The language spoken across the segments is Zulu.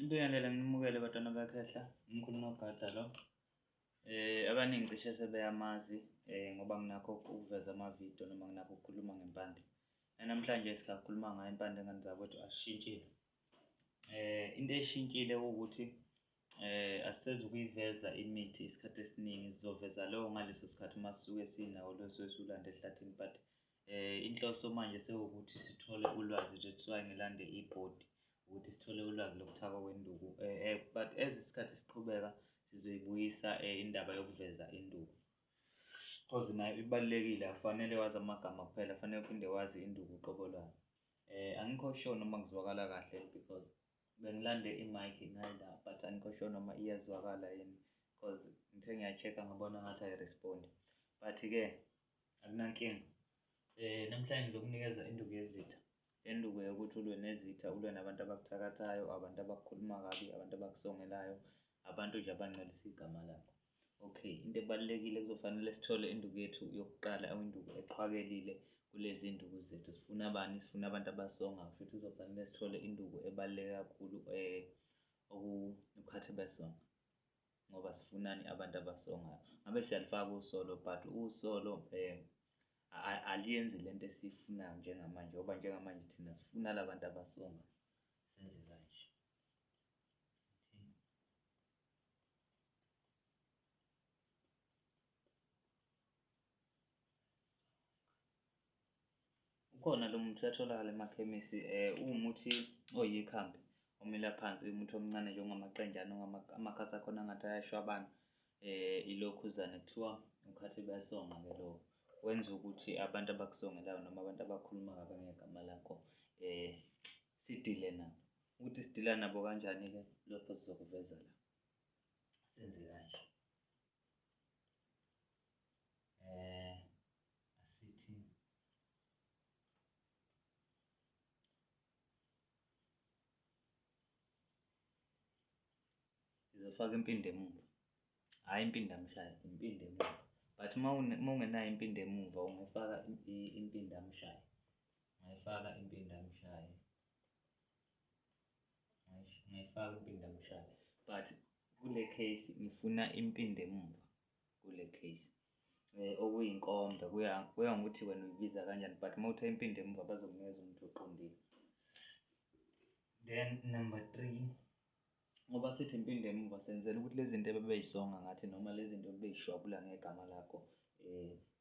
Ngibingelela nginimukele bantwana bakhehla, umkhulu nogada lo. Abaningi cishe sebeyamazi ngoba nginakho ukuveza amavidiyo noma nginakho ukukhuluma ngempande. Namhlanje singakhuluma ngayo impande ngani zakwethu asishintshile. Into eshintshile ukuthi asisezukuyiveza imithi isikhathi esiningi, sizoveza leyo ngaleso sikhathi uma sisuke sinawo lo suke siwulanda ehlathini, but inhloso manje sewukuthi sithole ulwazi nje kuthiwa ngilande ibhodi ukuthi sithole ulwazi lokuthakwa kwenduku. But as isikhathi siqhubeka sizoyibuyisa indaba yokuveza induku, cause nayo ibalulekile, akufanele wazi amagama kuphela, kufanele uphinde wazi induku uqobo lwayo. Angikho sure noma kuzwakala kahle because bengilande i-mic ngala, but angikho sure noma iyazwakala yini cause ngithe ngiya-check-a ngabona ngathi ayirespondi. But-ke akunankinga. Namhlanje ngizokunikeza induku yezitha, induku yokuthi ulwe nezitha, ulwe nabantu abakuthakathayo, abantu abakukhuluma kabi, abantu abakusongelayo, abantu nje abangcolisa igama lakho. Okay, into ebalulekile kuzofanele sithole induku yethu yokuqala, induku exhwakelile kulezi induku zethu. Sifuna bani? Sifuna abantu abasongayo, futhi kuzofanele sithole induku ebaluleke kakhulu ukhathi besonga, ngoba sifunani? Abantu abasongayo. Ngabe siyalifaka usolo, but usolo aliyenzi lento esiyifunayo njengamanje, ngoba njengamanje thina sifuna labantu abasonga. Senze kanje. Ukhona lo muthi uyatholakala emakhemisi, uwumuthi oyikhambi omila phansi, umuthi omncane njengamaqenjana, amakhasi akhona angathi ayashwabana. Ilokhuzana kuthiwa ukhathi besonga-ke lo, wenza ukuthi abantu abakusongelayo noma abantu abakhuluma kabi ngegama lakho sidile nabo. Ukuthi sidila nabo kanjani-ke, lokho sizokuveza la. Senze kanje. Asithi sizofaka impinde emuva, hhayi impinde amshaye, impinde emuva. But uma ungenayo impinde emuva ungayifaka impinde amshaye, ungayifaka impinde amshaye, ungayifaka impinde amshaye. But kule case ngifuna impinde emuva kule case. Okuyinkomba, kuya ngokuthi wena uyibiza kanjani, but uma uthe impinde emuva bazokunikeza umuthi oqondile. Then number 3, ngoba sithi impinde emuva senzela ukuthi lezi zinto ebebey'songa ngathi noma lezi zinto ebey'shwabula ngegama lakho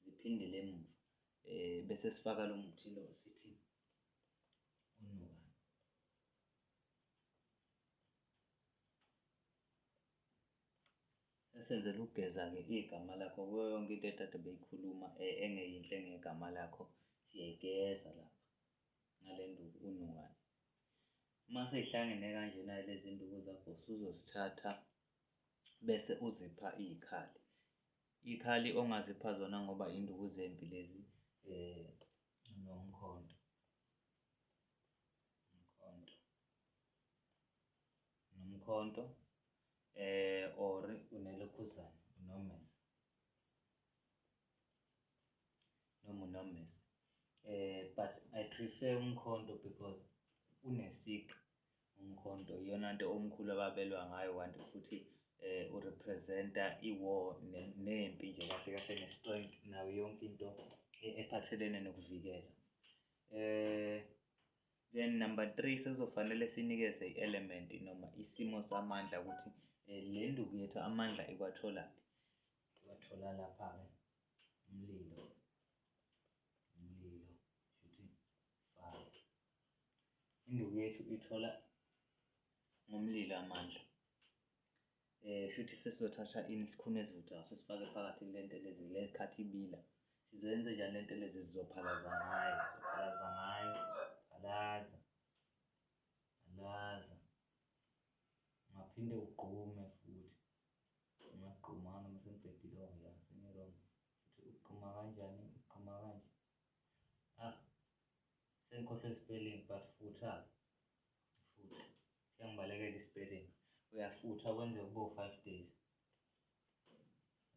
ziphindele emuva. Bese sifaka lo muthi lo sithi unuka. Sesenzela ukugeza-ke igama lakho kuyo yonke into ekade beyikhuluma engeyinhle ngegama lakho, siyayigeza lapha ngale nduku unukane. Uma sey'hlangene kanjena lezi nduku zakho usuzozithatha bese uzipha izikhali. Izikhali ongazipha zona ngoba induku zempi lezi, nomkhonto, or unelokhuzana, unomese, noma unomese. But I prefer umkhonto because unesigqi. Umkhonto iyona nto omkhulu ababelwa ngayo, kanti futhi urepresenta i-war nempi nje kahle kahle, ne-strength nayo yonke into ephathelene nokuvikela. Then number 3, sekuzofanele sinikeze i-element noma isimo samandla ukuthi le nduku yethu amandla ikwatholaphi. Iwathola lapha-ke, umlilo, shuthi fire. Induku yethu ithola ngomlilo amandla. Futhi sesizothatha isikhuni esivuthayo sesifake phakathi kule nto lezi, le khathi ibila. Sizoyenza njani le nto lezi? Sizophalaza ngayo, phalaza, ungaphinde ugqume futhi. Ungagqumanga uma sengiqedile sengirongi. Futhi ugquma kanjani? Ugquma kanje. Sengikhohlwe i-spelling, but futha. Kuyangibalekela i-spelling. Uyafutha kwenze kube u-5 days.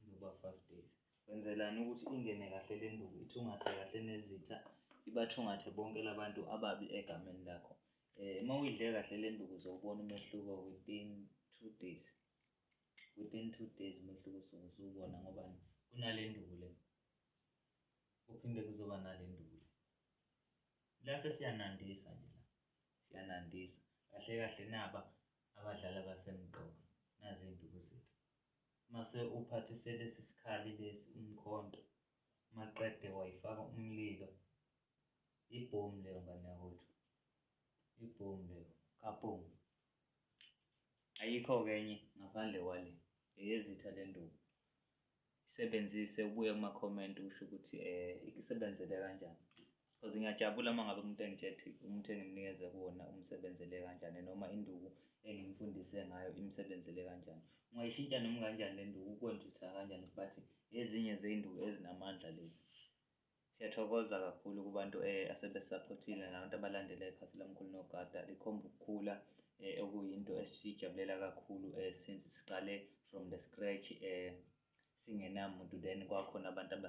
Kuba 5 days. Kwenzelani? Ukuthi ingene kahle le nduku, ithungathe kahle nezitha, ibathungathe bonke labantu ababi egameni lakho. Uma uyidle kahle le nduku uzowubona umehluko within 2 days. Within 2 days umehluko usuke usuwubona ngoba kunale nduku le, kuphinde kuzoba nale nduku le. La sesiyanandisa nje la, siyanandisa kahle kahle naba abadlali abasemqoka, nazi iy'nduku zethu. Mase uphathise lesi sikhali lesi umkhonto, maqede wayifaka umlilo, ibhomu leyo ngane yakwethu, ibhomu leyo, kaboom. Ayikho-ke enye ngaphandle kwale, eyezitha le nduku. Isebenzise ubuye kuma-comment usho ukuthi ikusebenzele kanjani. Cause ngiyajabula uma ngabe umuntu umuthi engimnikeze kuwona umsebenzele kanjani noma induku engimfundise ngayo imsebenzele kanjani. Ungayishintsha noma kanjani le nduku ukwenza ukuthi kanjani but ezinye zey'nduku ezinamandla lezi. Siyathokoza kakhulu kubantu asebe-support-ile nabantu abalandela ikhasi laMkhulu Nogada. Likhomba ukukhula okuyinto esiyijabulela kakhulu since siqale from the scratch singenamuntu then kwakhona abantu